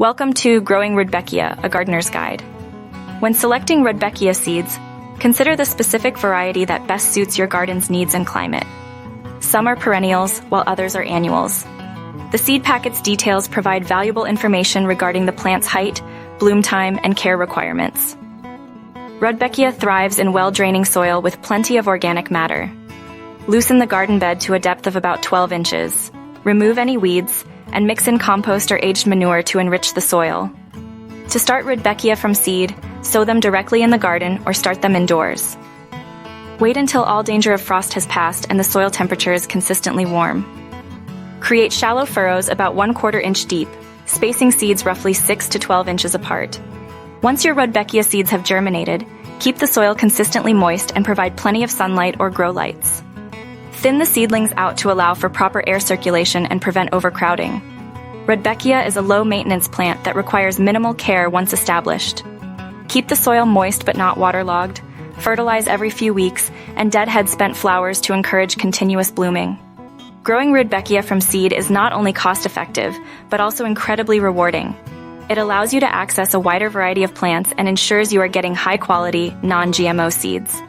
Welcome to Growing Rudbeckia, a gardener's guide. When selecting Rudbeckia seeds, consider the specific variety that best suits your garden's needs and climate. Some are perennials, while others are annuals. The seed packet's details provide valuable information regarding the plant's height, bloom time, and care requirements. Rudbeckia thrives in well-draining soil with plenty of organic matter. Loosen the garden bed to a depth of about 12 inches. Remove any weeds, and mix in compost or aged manure to enrich the soil. To start Rudbeckia from seed, sow them directly in the garden or start them indoors. Wait until all danger of frost has passed and the soil temperature is consistently warm. Create shallow furrows about 1/4 inch deep, spacing seeds roughly 6 to 12 inches apart. Once your Rudbeckia seeds have germinated, keep the soil consistently moist and provide plenty of sunlight or grow lights. Thin the seedlings out to allow for proper air circulation and prevent overcrowding. Rudbeckia is a low-maintenance plant that requires minimal care once established. Keep the soil moist but not waterlogged, fertilize every few weeks, and deadhead spent flowers to encourage continuous blooming. Growing Rudbeckia from seed is not only cost-effective, but also incredibly rewarding. It allows you to access a wider variety of plants and ensures you are getting high-quality, non-GMO seeds.